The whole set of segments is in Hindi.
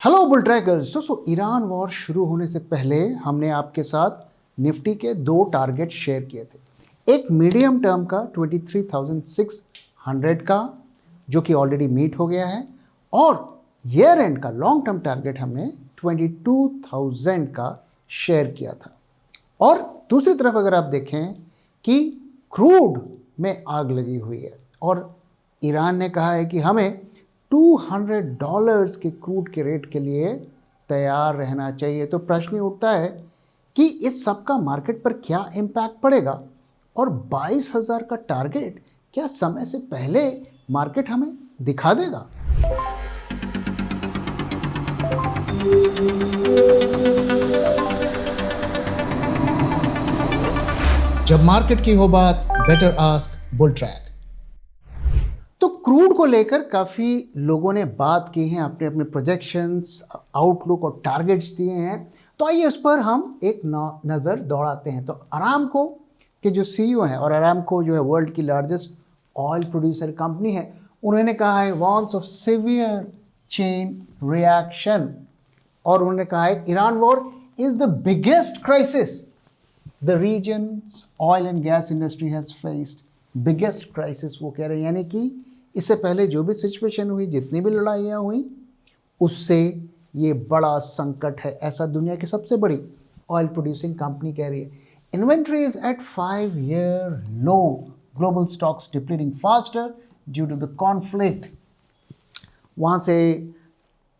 Hello bull trackers. दोस्तों, ईरान वॉर शुरू होने से पहले हमने आपके साथ निफ्टी के दो टारगेट शेयर किए थे। एक मीडियम टर्म का 23,600 का, जो कि ऑलरेडी मीट हो गया है, और ईयर एंड का लॉन्ग टर्म टारगेट हमने 22,000 का शेयर किया था। और दूसरी तरफ अगर आप देखें कि क्रूड में आग लगी हुई है और ईरान ने कहा है कि हमें $200 के क्रूड के रेट के लिए तैयार रहना चाहिए। तो प्रश्न ये उठता है कि इस सब का मार्केट पर क्या इम्पैक्ट पड़ेगा और 22,000 का टारगेट क्या समय से पहले मार्केट हमें दिखा देगा। जब मार्केट की हो बात, बेटर आस्क बुल ट्रैक। तो क्रूड को लेकर काफ़ी लोगों ने बात की है, अपने अपने प्रोजेक्शंस, आउटलुक और टारगेट्स दिए हैं। तो आइए इस पर हम एक नज़र दौड़ाते हैं। तो अरामको के जो सीईओ हैं, और अरामको जो है वर्ल्ड की लार्जेस्ट ऑयल प्रोड्यूसर कंपनी है, उन्होंने कहा है वॉन्ट्स ऑफ सीवियर चेन रिएक्शन। और उन्होंने कहा है Iran war is the biggest crisis the region's oil and gas industry has faced. Biggest crisis वो कह रहे हैं, यानी कि इससे पहले जो भी सिचुएशन हुई, जितनी भी लड़ाइयाँ हुई, उससे ये बड़ा संकट है, ऐसा दुनिया की सबसे बड़ी ऑयल प्रोड्यूसिंग कंपनी कह रही है। Inventory is at 5-year low, global stocks depleting faster due to the conflict. वहाँ से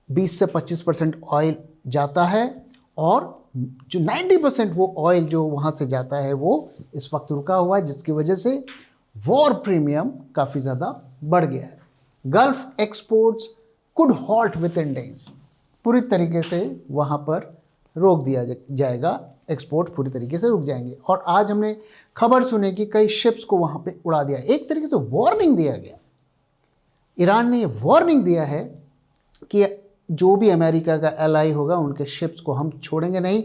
20 से 25% ऑयल जाता है और जो 90% वो ऑयल जो वहाँ से जाता है वो इस वक्त रुका हुआ है, जिसकी वजह से वॉर प्रीमियम काफ़ी ज़्यादा बढ़ गया है। Gulf exports could halt with in days, पूरी तरीके से वहाँ पर रोक दिया जाएगा, एक्सपोर्ट पूरी तरीके से रुक जाएंगे। और आज हमने खबर सुनी कि कई शिप्स को वहाँ पे उड़ा दिया। एक तरीके से वार्निंग दिया गया, ईरान ने वार्निंग दिया है कि जो भी अमेरिका का एलाई होगा उनके शिप्स को हम छोड़ेंगे नहीं,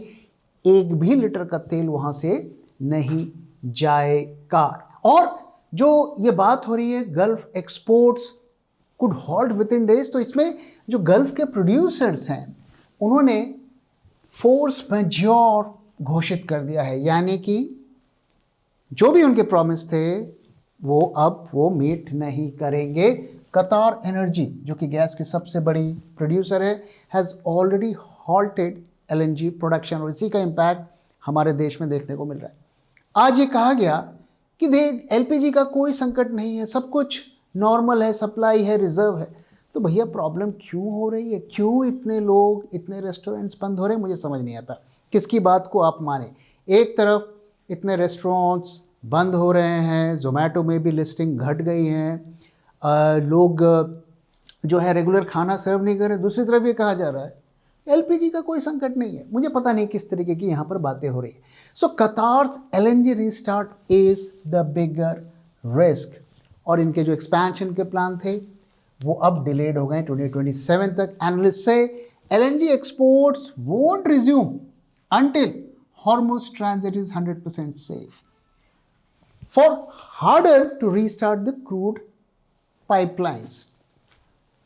एक भी लीटर का तेल वहाँ से नहीं जाएगा। और जो ये बात हो रही है gulf exports could halt with in days, तो इसमें जो गल्फ के प्रोड्यूसर्स हैं उन्होंने फोर्स मैजोर घोषित कर दिया है, यानी कि जो भी उनके प्रॉमिस थे वो मीट नहीं करेंगे। कतार एनर्जी, जो कि गैस की सबसे बड़ी प्रोड्यूसर है, has already halted LNG production, और इसी का इम्पैक्ट हमारे देश में देखने को मिल रहा है। आज ये कहा गया कि देख एलपीजी का कोई संकट नहीं है, सब कुछ नॉर्मल है, सप्लाई है, रिजर्व है। तो भैया प्रॉब्लम क्यों हो रही है? क्यों इतने लोग, इतने रेस्टोरेंट्स बंद हो रहे हैं? मुझे समझ नहीं आता किसकी बात को आप माने। एक तरफ इतने रेस्टोरेंट्स बंद हो रहे हैं, जोमेटो में भी लिस्टिंग घट गई हैं, लोग जो है रेगुलर खाना सर्व नहीं कर रहे। दूसरी तरफ ये कहा जा रहा है एलपीजी का कोई संकट नहीं है। मुझे पता नहीं किस तरीके की यहाँ पर बातें हो रही है। So Qatar's LNG restart is the bigger risk, और इनके जो एक्सपेंशन के प्लान थे वो अब डिलेड हो गए 2027 तक। एनालिस्ट से LNG exports won't resume until Hormuz transit is 100% safe. For harder to restart the crude pipelines.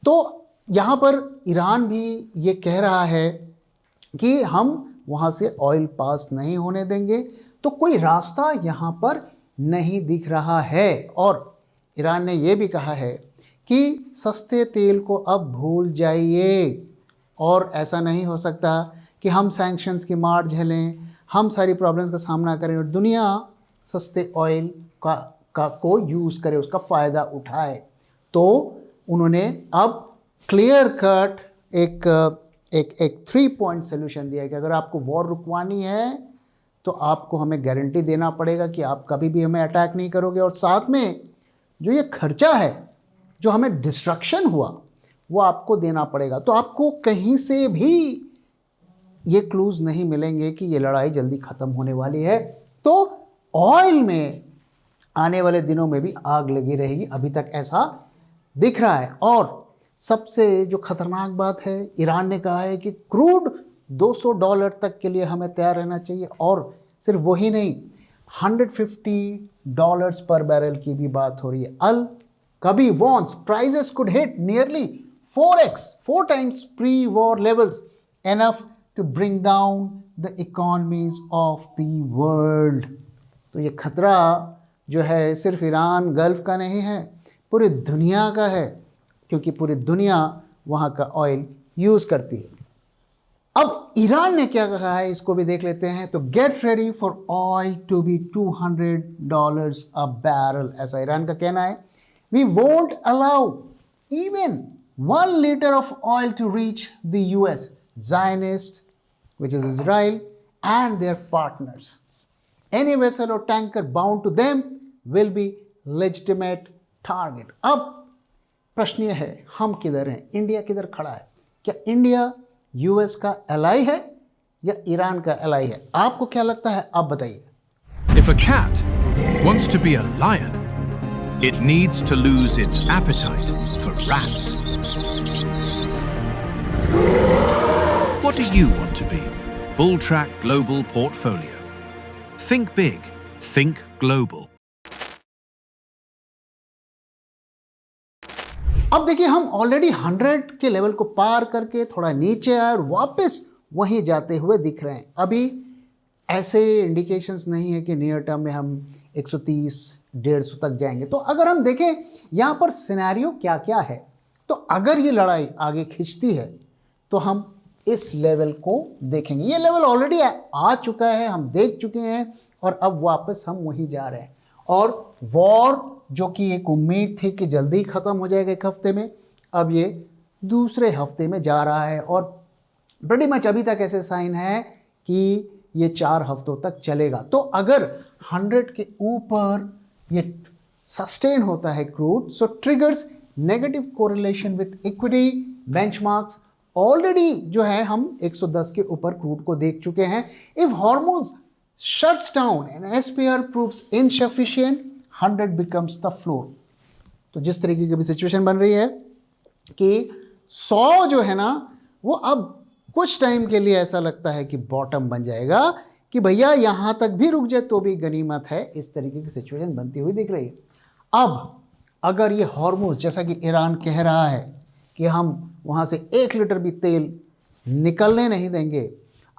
तो यहाँ पर ईरान भी ये कह रहा है कि हम वहाँ से ऑयल पास नहीं होने देंगे, तो कोई रास्ता यहाँ पर नहीं दिख रहा है। और ईरान ने ये भी कहा है कि सस्ते तेल को अब भूल जाइए, और ऐसा नहीं हो सकता कि हम सैंक्शंस की मार झेलें, हम सारी प्रॉब्लम्स का सामना करें और दुनिया सस्ते ऑयल को यूज़ करे, उसका फ़ायदा उठाए। तो उन्होंने अब क्लियर कट एक 3-point सोल्यूशन दिया है कि अगर आपको वॉर रुकवानी है तो आपको हमें गारंटी देना पड़ेगा कि आप कभी भी हमें अटैक नहीं करोगे, और साथ में जो ये खर्चा है, जो हमें डिस्ट्रक्शन हुआ, वो आपको देना पड़ेगा। तो आपको कहीं से भी ये क्लूज नहीं मिलेंगे कि ये लड़ाई जल्दी ख़त्म होने वाली है। तो ऑयल में आने वाले दिनों में भी आग लगी रहेगी, अभी तक ऐसा दिख रहा है। और सबसे जो खतरनाक बात है, ईरान ने कहा है कि क्रूड $200 तक के लिए हमें तैयार रहना चाहिए, और सिर्फ वही नहीं, $150 पर बैरल की भी बात हो रही है। अल कभी वॉन्ट्स prices could hit nearly 4x, 4 times pre-war levels, enough to bring down the economies of the world. तो ये खतरा जो है सिर्फ ईरान गल्फ का नहीं है, पूरी दुनिया का है, क्योंकि पूरी दुनिया वहाँ का ऑयल यूज़ करती है। अब ईरान ने क्या कहा है इसको भी देख लेते हैं। तो get ready for oil to be $200 a barrel, ऐसा ईरान का कहना है। We won't allow even 1 liter of oil to reach the US, Zionist, which is Israel, and their partners. Any vessel or tanker bound to them will be legitimate target. अब प्रश्न यह है, हम किधर हैं, इंडिया किधर खड़ा है? क्या इंडिया यूएस का एलाई है या ईरान का एलाई है? आपको क्या लगता है, आप बताइए। If a cat wants to be a lion, it needs to lose its appetite for rats. What do you want to be? Bulltrack Global Portfolio. Think big, think global. अब देखिए, हम ऑलरेडी 100 के लेवल को पार करके थोड़ा नीचे आए और वापस वहीं जाते हुए दिख रहे हैं। अभी ऐसे इंडिकेशंस नहीं है कि नियर टर्म में हम 130 150 तक जाएंगे। तो अगर हम देखें यहाँ पर सिनेरियो क्या क्या है, तो अगर ये लड़ाई आगे खिंचती है तो हम इस लेवल को देखेंगे। ये लेवल ऑलरेडी आ चुका है, हम देख चुके हैं, और अब वापस हम वहीं जा रहे हैं। और वॉर जो कि एक उम्मीद थी कि जल्दी ख़त्म हो जाएगा 1 हफ्ते में, अब ये दूसरे हफ्ते में जा रहा है। और बड़ी मच अभी तक ऐसे साइन है कि ये 4 हफ्तों तक चलेगा। तो अगर 100 के ऊपर ये सस्टेन होता है crude, so triggers negative correlation with equity benchmarks. Already जो है हम 110 के ऊपर क्रूड को देख चुके हैं। If hormones shuts down and SPR proves insufficient, 100 becomes the floor. तो जिस तरीके की भी सिचुएशन बन रही है कि 100 जो है ना, वो अब कुछ टाइम के लिए ऐसा लगता है कि बॉटम बन जाएगा, कि भैया यहाँ तक भी रुक जाए तो भी गनीमत है। इस तरीके की सिचुएशन बनती हुई दिख रही है। अब अगर ये हॉर्मोन्स, जैसा कि ईरान कह रहा है कि हम वहाँ से 1 लीटर भी तेल निकलने नहीं देंगे,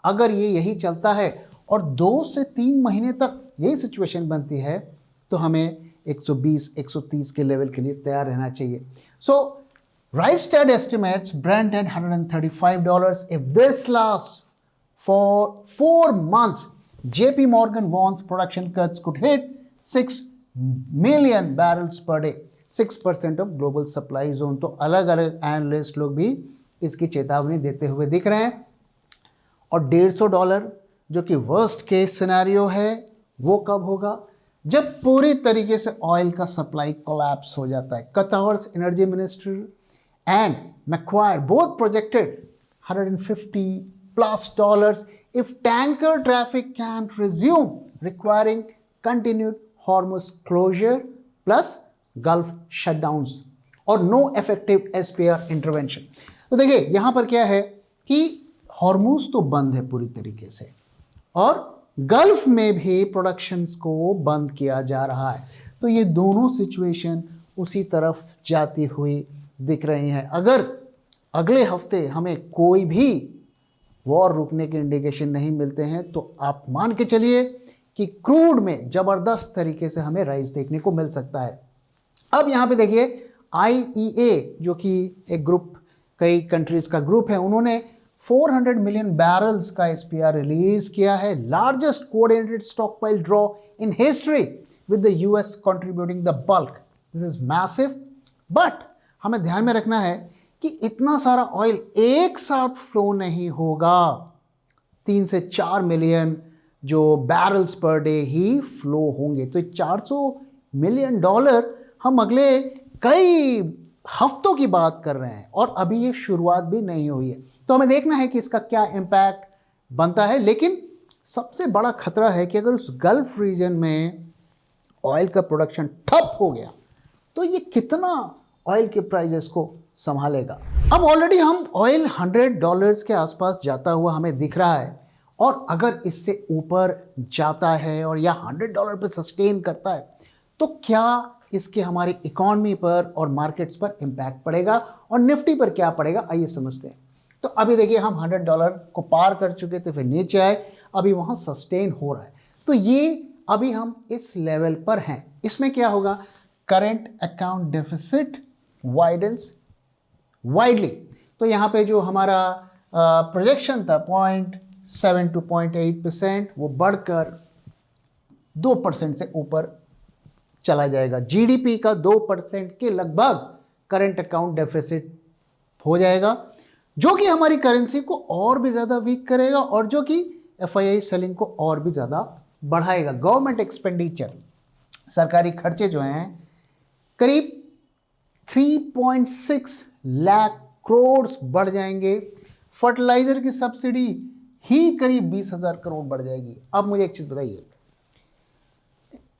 अगर ये यही चलता है और 2 से 3 महीने तक यही सिचुएशन बनती है, तो हमें 120-130 के लेवल के लिए तैयार रहना चाहिए। सो Rystad estimates Brent at $135. If this lasts for 4 months, JP Morgan warns production cuts could hit 6 million barrels per day, 6% of global supply zone. तो अलग अलग एनालिस्ट लोग भी इसकी चेतावनी देते हुए दिख रहे हैं। और $150 जो कि वर्स्ट केस सिनेरियो है, वो कब होगा? जब पूरी तरीके से ऑयल का सप्लाई कोलैप्स हो जाता है। Qatar's energy minister and Macquarie both projected $150+ if tanker traffic can't resume, requiring continued Hormuz closure plus Gulf shutdowns or no effective SPR intervention. तो देखिए यहाँ पर क्या है कि हॉर्मुज तो बंद है पूरी तरीके से, और गल्फ में भी प्रोडक्शंस को बंद किया जा रहा है। तो ये दोनों सिचुएशन उसी तरफ जाती हुई दिख रही हैं। अगर अगले हफ्ते हमें कोई भी वॉर रुकने के इंडिकेशन नहीं मिलते हैं, तो आप मान के चलिए कि क्रूड में ज़बरदस्त तरीके से हमें राइज देखने को मिल सकता है। अब यहाँ पे देखिए, IEA जो कि एक ग्रुप, कई कंट्रीज़ का ग्रुप है, उन्होंने 400 मिलियन बैरल्स का SPR रिलीज किया है, largest coordinated stockpile draw in history with the US contributing the bulk. This is massive. But हमें ध्यान में रखना है कि इतना सारा ऑयल एक साथ फ्लो नहीं होगा। 3 से 4 मिलियन जो बैरल्स पर डे ही फ्लो होंगे। तो $400 मिलियन हम अगले कई हफ्तों की बात कर रहे हैं, और अभी ये शुरुआत भी नहीं हुई है। तो हमें देखना है कि इसका क्या इम्पैक्ट बनता है। लेकिन सबसे बड़ा खतरा है कि अगर उस गल्फ रीजन में ऑयल का प्रोडक्शन ठप हो गया, तो ये कितना ऑयल के प्राइजेस को संभालेगा। अब ऑलरेडी हम ऑयल $100 के आसपास जाता हुआ हमें दिख रहा है, और अगर इससे ऊपर जाता है और या $100 पे सस्टेन करता है, तो क्या इसके हमारी इकॉनमी पर और मार्केट्स पर इम्पैक्ट पड़ेगा और निफ्टी पर क्या पड़ेगा, आइए समझते हैं। तो अभी देखिए हम $100 को पार कर चुके थे, फिर नीचे आए, अभी वहाँ सस्टेन हो रहा है। तो ये अभी हम इस लेवल पर हैं। इसमें क्या होगा, current account deficit widens widely. तो यहाँ पे जो हमारा प्रोजेक्शन था 0.7 to 0.8%, वो बढ़कर 2% से ऊपर चला जाएगा। जीडीपी का 2% के लगभग करंट अकाउंट डेफिसिट हो जाएगा, जो कि हमारी करेंसी को और भी ज़्यादा वीक करेगा और जो कि एफआईआई सेलिंग को और भी ज़्यादा बढ़ाएगा। गवर्नमेंट एक्सपेंडिचर, सरकारी खर्चे जो हैं करीब 3.6 लाख करोड़ बढ़ जाएंगे। फर्टिलाइजर की सब्सिडी ही करीब 20,000 करोड़ बढ़ जाएगी। अब मुझे एक चीज़ बताइए,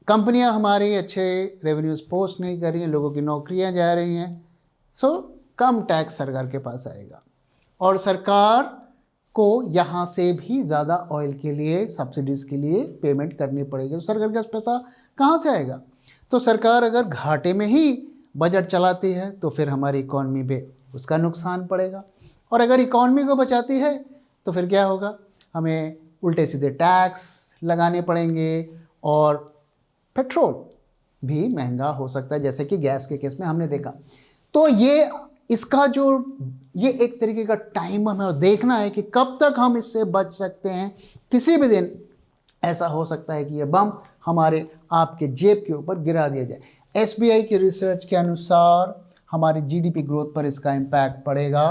कंपनियां हमारे अच्छे रेवेन्यूज पोस्ट नहीं कर रही हैं, लोगों की नौकरियां जा रही हैं, सो कम टैक्स सरकार के पास आएगा और सरकार को यहाँ से भी ज़्यादा ऑयल के लिए, सब्सिडीज़ के लिए पेमेंट करनी पड़ेगी। तो सरकार के पास पैसा कहाँ से आएगा? तो सरकार अगर घाटे में ही बजट चलाती है तो फिर हमारी इकॉनमी पे उसका नुकसान पड़ेगा, और अगर इकॉनमी को बचाती है तो फिर क्या होगा, हमें उल्टे सीधे टैक्स लगाने पड़ेंगे और पेट्रोल भी महंगा हो सकता है, जैसे कि गैस के केस में हमने देखा। तो ये एक तरीके का टाइम हमें देखना है कि कब तक हम इससे बच सकते हैं। किसी भी दिन ऐसा हो सकता है कि ये बम हमारे आपके जेब के ऊपर गिरा दिया जाए। एसबीआई की रिसर्च के अनुसार हमारे जीडीपी ग्रोथ पर इसका इम्पैक्ट पड़ेगा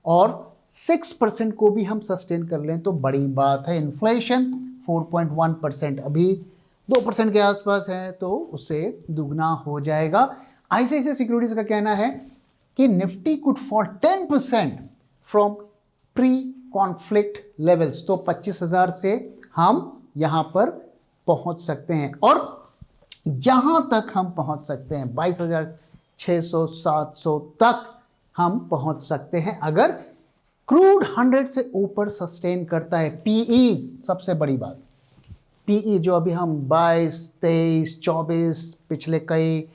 और 6% को भी हम सस्टेन कर लें तो बड़ी बात है। इन्फ्लेशन 4.1%, अभी 2% के आसपास है, तो उससे दुगना हो जाएगा। आईसीआईसीआई सिक्योरिटीज का कहना है कि Nifty could fall 10% from pre conflict levels. तो 25,000 से हम यहां पर पहुंच सकते हैं और यहां तक हम पहुंच सकते हैं 22,600 700 तक हम पहुंच सकते हैं अगर क्रूड 100 से ऊपर सस्टेन करता है। पीई सबसे बड़ी बात, पीई जो अभी हम 22, 23, 24 पिछले कई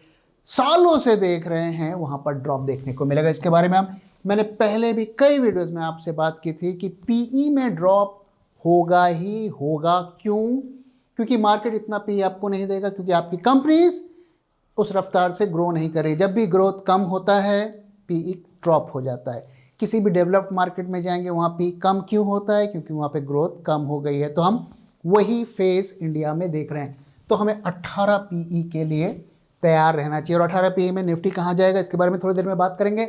सालों से देख रहे हैं, वहां पर ड्रॉप देखने को मिलेगा। इसके बारे में मैंने पहले भी कई वीडियोस में आपसे बात की थी कि पीई में ड्रॉप होगा ही होगा। क्यों? क्योंकि मार्केट इतना पीई आपको नहीं देगा, क्योंकि आपकी कंपनीज उस रफ्तार से ग्रो नहीं कर रही। जब भी ग्रोथ कम होता है पीई ड्रॉप हो जाता है। किसी भी डेवलप्ड मार्केट में जाएंगे वहाँ पी कम क्यों होता है? क्योंकि वहाँ पे ग्रोथ कम हो गई है। तो हम वही फेस इंडिया में देख रहे हैं। तो हमें 18 पीई के लिए तैयार रहना चाहिए। और 18 पीई में निफ्टी कहाँ जाएगा, इसके बारे में थोड़ी देर में बात करेंगे।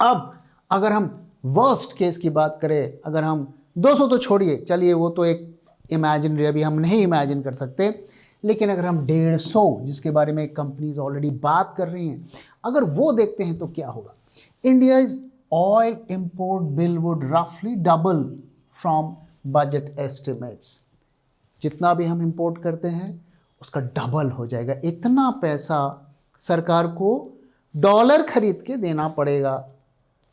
अब अगर हम वर्स्ट केस की बात करें, अगर हम 200 तो छोड़िए, चलिए वो तो एक इमेजिनरी, अभी हम नहीं इमेजिन कर सकते, लेकिन अगर हम 150 जिसके बारे में कंपनीज ऑलरेडी बात कर रही हैं, अगर वो देखते हैं तो क्या होगा। India's oil import bill would रफली डबल फ्रॉम बजट एस्टिमेट्स। जितना भी हम इंपोर्ट करते हैं उसका डबल हो जाएगा। इतना पैसा सरकार को डॉलर खरीद के देना पड़ेगा,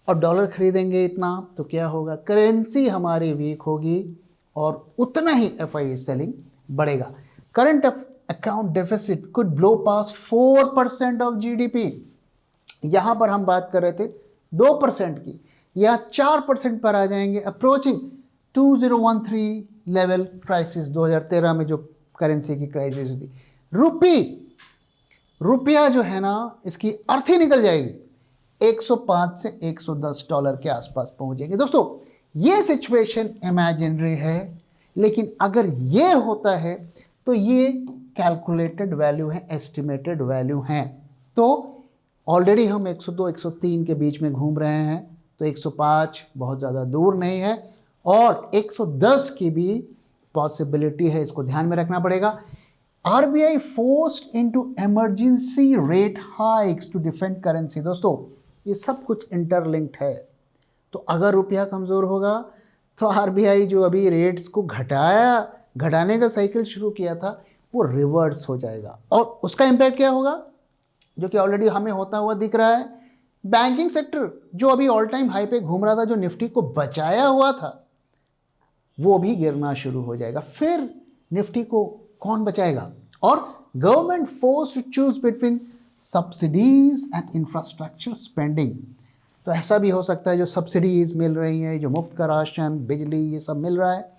और डॉलर खरीदेंगे इतना तो क्या होगा, करेंसी हमारी वीक होगी और उतना ही एफआईआई सेलिंग बढ़ेगा। Current account deficit could blow past 4% of GDP. यहां पर हम बात कर रहे थे 2% की, या 4% पर आ जाएंगे, अप्रोचिंग 2013 लेवल क्राइसिस, 2013 में जो करेंसी की क्राइसिस हुई थी। रुपया जो है ना, इसकी अर्थ ही निकल जाएगी, 105 से $110 के आसपास पहुंचेंगे। दोस्तों ये सिचुएशन इमेजिनरी है, लेकिन अगर ये होता है तो ये कैलकुलेटेड वैल्यू है, एस्टिमेटेड वैल्यू हैं। तो ऑलरेडी हम 102 103 के बीच में घूम रहे हैं, तो 105 बहुत ज़्यादा दूर नहीं है, और 110 की भी पॉसिबिलिटी है, इसको ध्यान में रखना पड़ेगा। RBI forced into emergency rate hikes to defend currency. दोस्तों ये सब कुछ इंटरलिंक्ड है। तो अगर रुपया कमज़ोर होगा तो आरबीआई जो अभी रेट्स को घटाने का साइकिल शुरू किया था वो रिवर्स हो जाएगा, और उसका इम्पैक्ट क्या होगा, जो कि ऑलरेडी हमें होता हुआ दिख रहा है। बैंकिंग सेक्टर जो अभी ऑल टाइम हाई पे घूम रहा था, जो निफ्टी को बचाया हुआ था, वो भी गिरना शुरू हो जाएगा। फिर निफ्टी को कौन बचाएगा? और government force to choose between subsidies and infrastructure spending. तो ऐसा भी हो सकता है जो सब्सिडीज मिल रही हैं, जो मुफ्त का राशन, बिजली, ये सब मिल रहा है,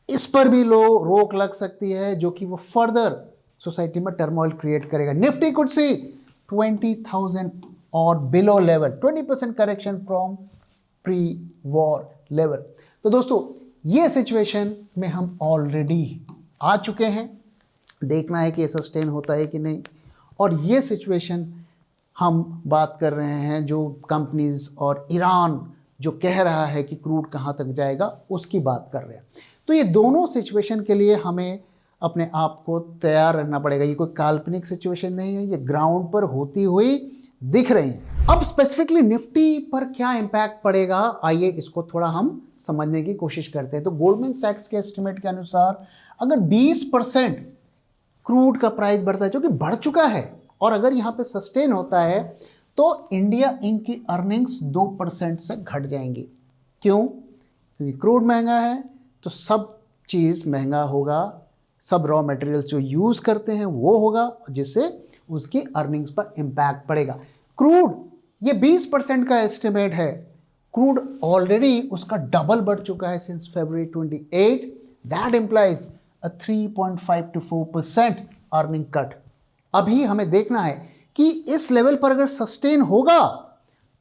इस पर भी रोक लग सकती है, जो कि वो फर्दर सोसाइटी में टर्मोइल क्रिएट करेगा। निफ्टी कुड सी 20,000 और below level, 20% correction from pre war level. तो दोस्तों ये सिचुएशन में हम ऑलरेडी आ चुके हैं, देखना है कि ये सस्टेन होता है कि नहीं। और ये सिचुएशन हम बात कर रहे हैं जो कंपनीज और ईरान जो कह रहा है कि क्रूड कहाँ तक जाएगा, उसकी बात कर रहे हैं। तो ये दोनों सिचुएशन के लिए हमें अपने आप को तैयार रखना पड़ेगा। ये कोई काल्पनिक सिचुएशन नहीं है, ये ग्राउंड पर होती हुई दिख रही है। अब स्पेसिफिकली निफ्टी पर क्या इम्पैक्ट पड़ेगा, आइए इसको थोड़ा हम समझने की कोशिश करते हैं। तो गोल्डमैन सैक्स के एस्टिमेट के अनुसार अगर 20% क्रूड का प्राइस बढ़ता है, जो कि बढ़ चुका है, और अगर यहाँ पे सस्टेन होता है तो इंडिया इंक की अर्निंग्स 2% से घट जाएंगी। क्यों? क्योंकि क्रूड महंगा है तो सब चीज़ महंगा होगा, सब रॉ मटेरियल्स जो यूज़ करते हैं वो होगा, जिससे उसकी अर्निंग्स पर इम्पैक्ट पड़ेगा। क्रूड ये 20% का एस्टिमेट है, क्रूड ऑलरेडी उसका डबल बढ़ चुका है since February 28। That implies a 3.5 to 4% earning cut. अभी हमें देखना है कि इस लेवल पर अगर सस्टेन होगा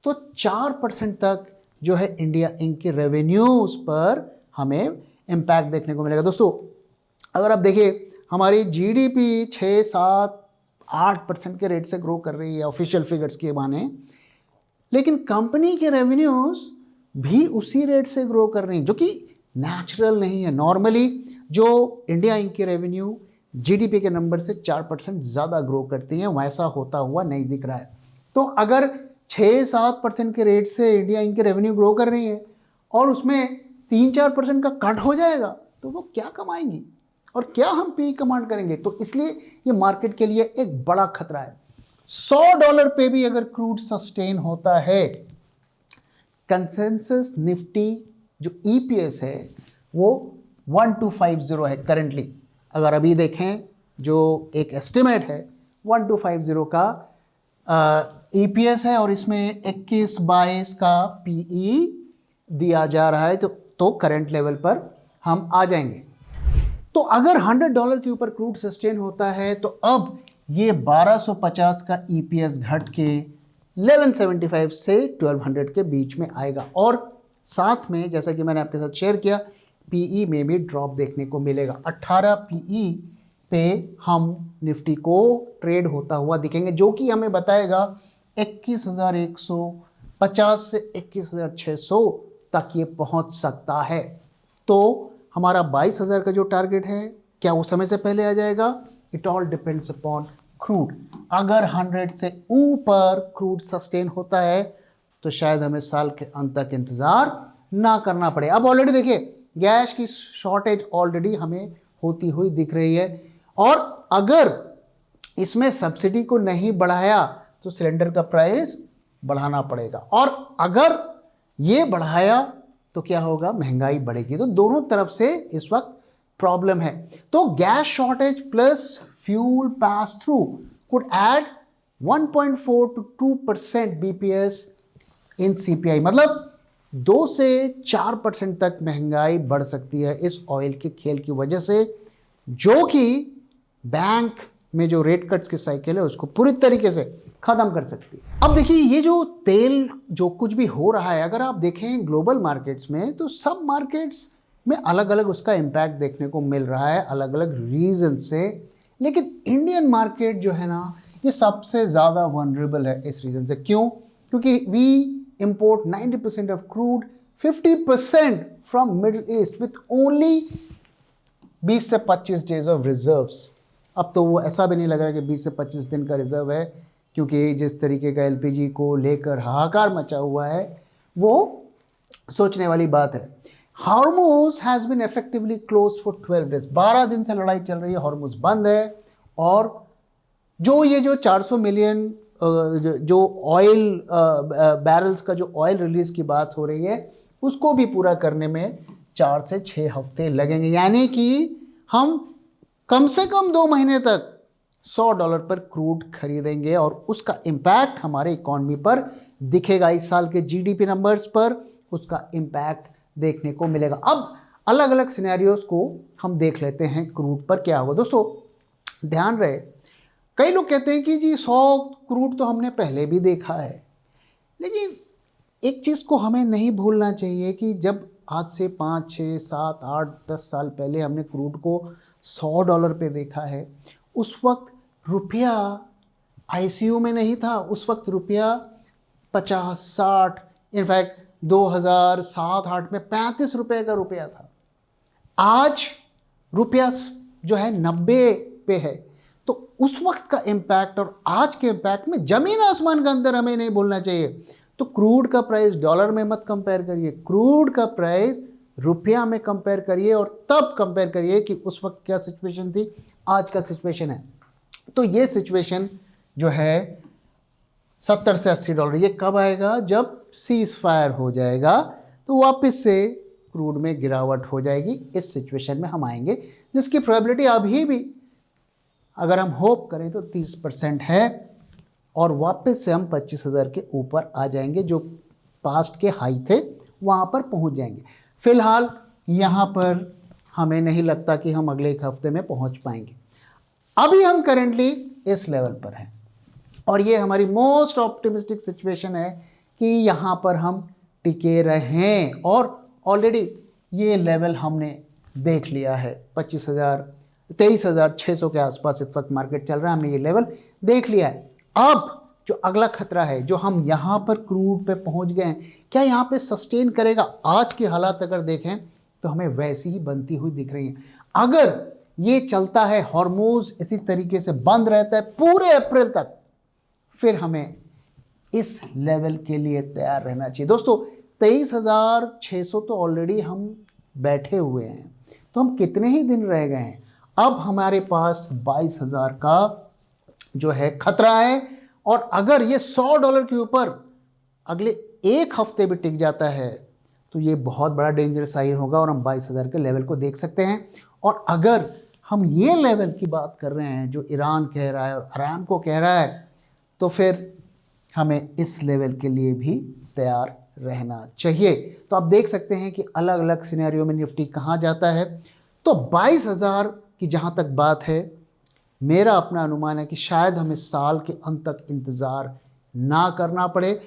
तो 4% तक जो है इंडिया इंक के रेवेन्यूज पर हमें इम्पैक्ट देखने को मिलेगा। दोस्तों अगर आप देखिए हमारी जीडीपी 6, 7, 8% के रेट से ग्रो कर रही है ऑफिशियल फिगर्स के माने, लेकिन कंपनी के रेवेन्यूज भी उसी रेट से ग्रो कर रही हैं, जो कि नेचुरल नहीं है। नॉर्मली जो इंडिया इंक के रेवेन्यू जीडीपी के नंबर से 4% ज़्यादा ग्रो करती हैं, वैसा होता हुआ नहीं दिख रहा है। तो अगर 6-7% के रेट से इंडिया इंक के रेवेन्यू ग्रो कर रही है और उसमें 3-4% का कट हो जाएगा तो वो क्या कमाएंगी और क्या हम पी कमांड करेंगे। तो इसलिए ये मार्केट के लिए एक बड़ा खतरा है। $100 पे भी अगर क्रूड सस्टेन होता है, कंसेंसस निफ्टी जो ईपीएस है वो 1250 है करंटली। अगर अभी देखें जो एक एस्टिमेट है 1250 का ईपीएस है और इसमें 21-22 का पीई दिया जा रहा है, तो करंट लेवल पर हम आ जाएंगे। तो अगर $100 के ऊपर क्रूड सस्टेन होता है तो अब ये 1250 का ईपीएस घट के 1175 से 1200 के बीच में आएगा। और साथ में जैसा कि मैंने आपके साथ शेयर किया, पीई में भी ड्रॉप देखने को मिलेगा। 18 पीई पे हम निफ्टी को ट्रेड होता हुआ दिखेंगे, जो कि हमें बताएगा 21,150 से 21,600 तक ये पहुंच सकता है। तो हमारा 22,000 का जो टारगेट है, क्या वो समय से पहले आ जाएगा? It all depends upon crude. अगर 100 से ऊपर क्रूड सस्टेन होता है तो शायद हमें साल के अंत तक इंतजार ना करना पड़े। अब ऑलरेडी देखिए गैस की शॉर्टेज ऑलरेडी हमें होती हुई दिख रही है, और अगर इसमें सब्सिडी को नहीं बढ़ाया तो सिलेंडर का प्राइस बढ़ाना पड़ेगा, और अगर ये बढ़ाया तो क्या होगा? महंगाई बढ़ेगी। तो दोनों तरफ से इस वक्त प्रॉब्लम है। तो gas shortage plus fuel pass through could add 1.4 to 2% BPS in CPI. मतलब 2 से 4% तक महंगाई बढ़ सकती है इस ऑयल के खेल की वजह से, जो कि बैंक में जो रेट कट्स की साइकिल है उसको पूरी तरीके से खत्म कर सकती है। अब देखिए ये जो तेल जो कुछ भी हो रहा है, अगर आप देखें ग्लोबल मार्केट्स में तो सब मार्केट्स में अलग अलग उसका इम्पैक्ट देखने को मिल रहा है अलग अलग रीजन से, लेकिन इंडियन मार्केट जो है ना ये सबसे ज़्यादा वनरेबल है इस रीजन से। क्यों? क्योंकि we import 90% of crude, 50% from Middle East with only 20 से 25 days of reserves। अब तो वो ऐसा भी नहीं लग रहा कि 20 से 25 दिन का रिजर्व है, क्योंकि जिस तरीके का एलपीजी को लेकर हाहाकार मचा हुआ है वो सोचने वाली बात है। Hormuz has been effectively closed for 12 days। 12 दिन से लड़ाई चल रही है, हॉर्मुज बंद है, और जो 400 मिलियन जो ऑयल बैरल्स का जो ऑयल रिलीज की बात हो रही है उसको भी पूरा करने में 4 से 6 हफ्ते लगेंगे। यानी कि हम कम से कम 2 महीने तक $100 पर क्रूड खरीदेंगे और उसका इम्पैक्ट हमारे इकॉनमी पर दिखेगा। इस साल के जीडीपी नंबर्स पर उसका इम्पैक्ट देखने को मिलेगा। अब अलग अलग सिनेरियोज को हम देख लेते हैं क्रूड पर क्या होगा। दोस्तों ध्यान रहे, कई लोग कहते हैं कि जी 100 क्रूड तो हमने पहले भी देखा है, लेकिन एक चीज़ को हमें नहीं भूलना चाहिए कि जब आज से 5, 6, 7, 8, 10 साल पहले हमने क्रूड को $100 पे देखा है, उस वक्त रुपया आईसीयू में नहीं था। उस वक्त रुपया 50, 60, इनफैक्ट 2007-8 में 35 रुपये का रुपया था। आज रुपया जो है 90 पे है। तो उस वक्त का इम्पैक्ट और आज के इम्पैक्ट में ज़मीन आसमान का अंतर हमें नहीं भूलना चाहिए। तो क्रूड का प्राइस डॉलर में मत कंपेयर करिए, क्रूड का प्राइस रुपया में कंपेयर करिए और तब कंपेयर करिए कि उस वक्त क्या सिचुएशन थी, आज का सिचुएशन है। तो ये सिचुएशन जो है $70 से $80, ये कब आएगा? जब सीज फायर हो जाएगा तो वापस से क्रूड में गिरावट हो जाएगी। इस सिचुएशन में हम आएंगे जिसकी प्रोबेबिलिटी अभी भी अगर हम होप करें तो 30% है और वापस से हम 25,000 के ऊपर आ जाएंगे, जो पास्ट के हाई थे वहाँ पर पहुँच जाएंगे। फिलहाल यहाँ पर हमें नहीं लगता कि हम अगले एक हफ्ते में पहुँच पाएंगे। अभी हम करेंटली इस लेवल पर हैं और ये हमारी मोस्ट ऑप्टिमिस्टिक सिचुएशन है कि यहाँ पर हम टिके रहें और ऑलरेडी ये लेवल हमने देख लिया है। 23,600 के आसपास इस वक्त मार्केट चल रहा है, हमने ये लेवल देख लिया है। अब जो अगला खतरा है, जो हम यहाँ पर क्रूड पे पहुँच गए हैं, क्या यहाँ पे सस्टेन करेगा? आज के हालात अगर देखें तो हमें वैसी ही बनती हुई दिख रही हैं। अगर ये चलता है, हॉर्मोज इसी तरीके से बंद रहता है पूरे अप्रैल तक, फिर हमें इस लेवल के लिए तैयार रहना चाहिए। दोस्तों 23,600 तो ऑलरेडी हम बैठे हुए हैं, तो हम कितने ही दिन रह गए हैं। अब हमारे पास 22,000 का जो है खतरा है और अगर ये $100 के ऊपर अगले एक हफ्ते भी टिक जाता है तो ये बहुत बड़ा डेंजर साइन होगा और हम 22,000 के लेवल को देख सकते हैं। और अगर हम ये लेवल की बात कर रहे हैं जो ईरान कह रहा है और अरामको कह रहा है, तो फिर हमें इस लेवल के लिए भी तैयार रहना चाहिए। तो आप देख सकते हैं कि अलग अलग सिनेरियो में निफ्टी कहाँ जाता है। तो 22,000 की जहाँ तक बात है, मेरा अपना अनुमान है कि शायद हमें साल के अंत तक इंतज़ार ना करना पड़े।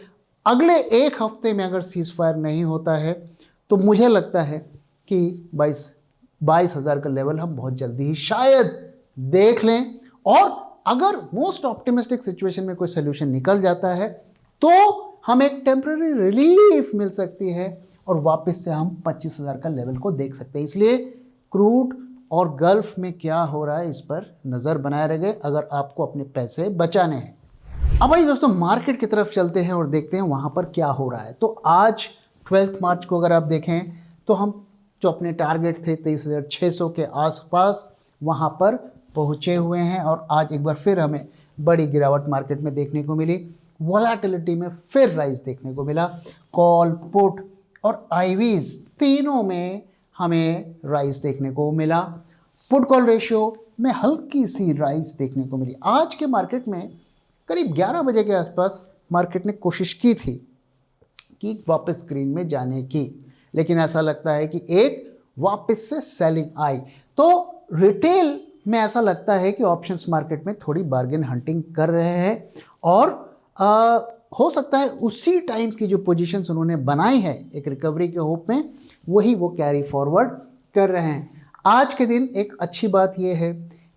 अगले एक हफ्ते में अगर सीज फायर नहीं होता है तो मुझे लगता है कि 22,000 का लेवल हम बहुत जल्दी ही शायद देख लें। और अगर मोस्ट ऑप्टिमिस्टिक सिचुएशन में कोई सोल्यूशन निकल जाता है तो हमें एक टेम्पररी रिलीफ मिल सकती है और वापस से हम 25,000 का लेवल को देख सकते हैं। इसलिए क्रूड और गल्फ में क्या हो रहा है इस पर नज़र बनाए रहे अगर आपको अपने पैसे बचाने हैं। अब भाई दोस्तों मार्केट की तरफ चलते हैं और देखते हैं वहाँ पर क्या हो रहा है। तो आज 12 मार्च को अगर आप देखें तो हम जो अपने टारगेट थे 23,600 के आसपास वहाँ पर पहुँचे हुए हैं और आज एक बार फिर हमें बड़ी गिरावट मार्केट में देखने को मिली। वोलेटिलिटी में फिर राइज देखने को मिला। कॉल, पुट और आईवीज तीनों में हमें राइज देखने को मिला। पुट कॉल रेशियो में हल्की सी राइज देखने को मिली। आज के मार्केट में करीब 11 बजे के आसपास मार्केट ने कोशिश की थी कि वापस ग्रीन में जाने की, लेकिन ऐसा लगता है कि एक वापस से सेलिंग आई। तो रिटेल में ऐसा लगता है कि ऑप्शंस मार्केट में थोड़ी बार्गेन हंटिंग कर रहे हैं और हो सकता है उसी टाइम की जो पोजीशंस उन्होंने बनाई है एक रिकवरी के होप में, वही वो कैरी फॉरवर्ड कर रहे हैं। आज के दिन एक अच्छी बात यह है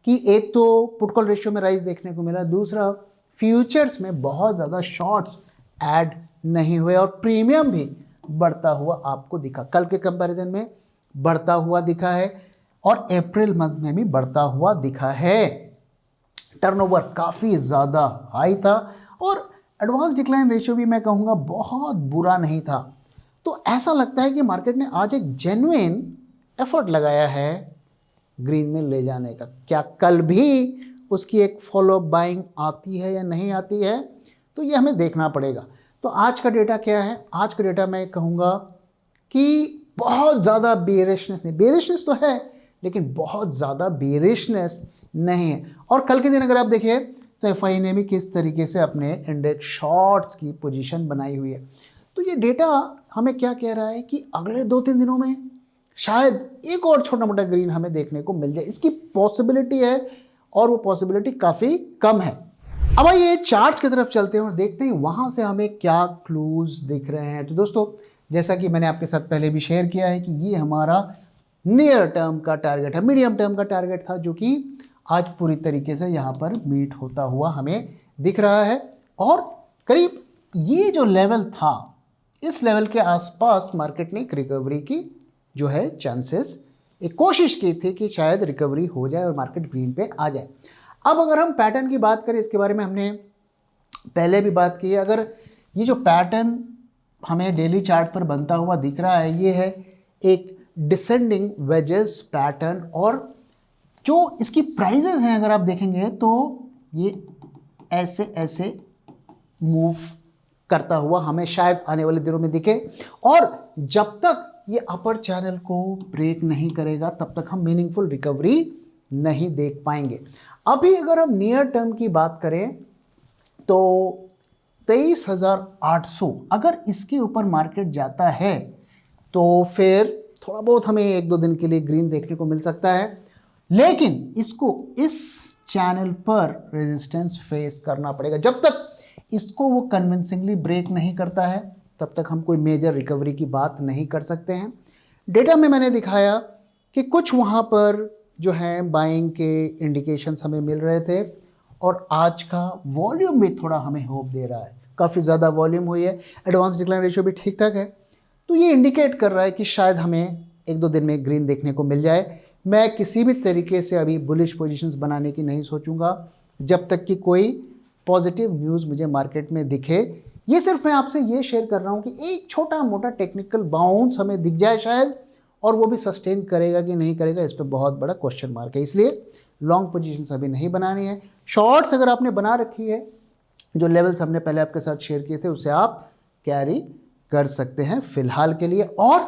कि एक तो पुट कॉल रेशियो में राइज देखने को मिला, दूसरा फ्यूचर्स में बहुत ज़्यादा शॉर्ट्स ऐड नहीं हुए और प्रीमियम भी बढ़ता हुआ आपको दिखा। कल के कंपैरिजन में बढ़ता हुआ दिखा है और अप्रैल मंथ में भी बढ़ता हुआ दिखा है। टर्नओवर काफ़ी ज़्यादा हाई था और एडवांस डिक्लाइन रेशियो भी मैं कहूँगा बहुत बुरा नहीं था। तो ऐसा लगता है कि मार्केट ने आज एक जेन्युइन एफर्ट लगाया है ग्रीन में ले जाने का। क्या कल भी उसकी एक फॉलोअप बाइंग आती है या नहीं आती है, तो ये हमें देखना पड़ेगा। तो आज का डेटा क्या है? आज का डेटा मैं कहूँगा कि बहुत ज़्यादा बेरिशनेस नहीं, बेरिशनेस तो है लेकिन बहुत ज़्यादा बेरिशनेस नहीं है। और कल के दिन अगर आप देखिए तो एफआई ने भी किस तरीके से अपने इंडेक्स शॉर्ट्स की पोजीशन बनाई हुई है। तो ये डेटा हमें क्या कह रहा है कि अगले 2-3 दिनों में शायद एक और छोटा मोटा ग्रीन हमें देखने को मिल जाए, इसकी पॉसिबिलिटी है और वो पॉसिबिलिटी काफ़ी कम है। अब आइए चार्ट्स की तरफ चलते हैं और देखते हैं वहाँ से हमें क्या क्लूज दिख रहे हैं। तो दोस्तों जैसा कि मैंने आपके साथ पहले भी शेयर किया है कि ये हमारा नियर टर्म का टारगेट है, मीडियम टर्म का टारगेट था, जो कि आज पूरी तरीके से यहाँ पर मीट होता हुआ हमें दिख रहा है। और करीब ये जो लेवल था, इस लेवल के आसपास मार्केट ने एक रिकवरी की जो है चांसेस, एक कोशिश की थी कि शायद रिकवरी हो जाए और मार्केट ग्रीन पे आ जाए। अब अगर हम पैटर्न की बात करें, इसके बारे में हमने पहले भी बात की है। अगर ये जो पैटर्न हमें डेली चार्ट पर बनता हुआ दिख रहा है, ये है एक डिसेंडिंग वेजेस पैटर्न, और जो इसकी प्राइजेस हैं अगर आप देखेंगे तो ये ऐसे ऐसे मूव करता हुआ हमें शायद आने वाले दिनों में दिखे। और जब तक ये अपर चैनल को ब्रेक नहीं करेगा तब तक हम मीनिंगफुल रिकवरी नहीं देख पाएंगे। अभी अगर हम नियर टर्म की बात करें तो 23,800 अगर इसके ऊपर मार्केट जाता है तो फिर थोड़ा बहुत हमें 1-2 दिन के लिए ग्रीन देखने को मिल सकता है, लेकिन इसको इस चैनल पर रेजिस्टेंस फेस करना पड़ेगा। जब तक इसको वो कन्विंसिंगली ब्रेक नहीं करता है तब तक हम कोई मेजर रिकवरी की बात नहीं कर सकते हैं। डेटा में मैंने दिखाया कि कुछ वहाँ पर जो है बाइंग के इंडिकेशंस हमें मिल रहे थे, और आज का वॉल्यूम भी थोड़ा हमें होप दे रहा है, काफ़ी ज़्यादा वॉल्यूम हुई है, एडवांस डिक्लाइन रेशियो भी ठीक ठाक है। तो ये इंडिकेट कर रहा है कि शायद हमें 1-2 दिन में ग्रीन देखने को मिल जाए। मैं किसी भी तरीके से अभी बुलिश पोजीशंस बनाने की नहीं सोचूंगा जब तक कि कोई पॉजिटिव न्यूज़ मुझे मार्केट में दिखे। ये सिर्फ मैं आपसे ये शेयर कर रहा हूँ कि एक छोटा मोटा टेक्निकल बाउंस हमें दिख जाए शायद, और वो भी सस्टेन करेगा कि नहीं करेगा इस पर बहुत बड़ा क्वेश्चन मार्क है। इसलिए लॉन्ग पोजीशंस अभी नहीं बनानी है। शॉर्ट्स अगर आपने बना रखी है, जो लेवल्स हमने पहले आपके साथ शेयर किए थे उसे आप कैरी कर सकते हैं फिलहाल के लिए, और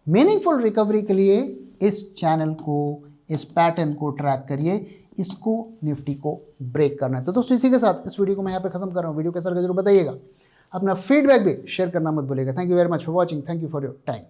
मीनिंगफुल रिकवरी के लिए इस चैनल को, इस पैटर्न को ट्रैक करिए, इसको निफ्टी को ब्रेक करना है। तो दोस्तों इसी के साथ इस वीडियो को मैं यहाँ पे खत्म कर रहा हूँ। वीडियो कैसा लगा जरूर बताइएगा, अपना फीडबैक भी शेयर करना मत भूलिएगा। Thank you very much for watching, thank you for your time.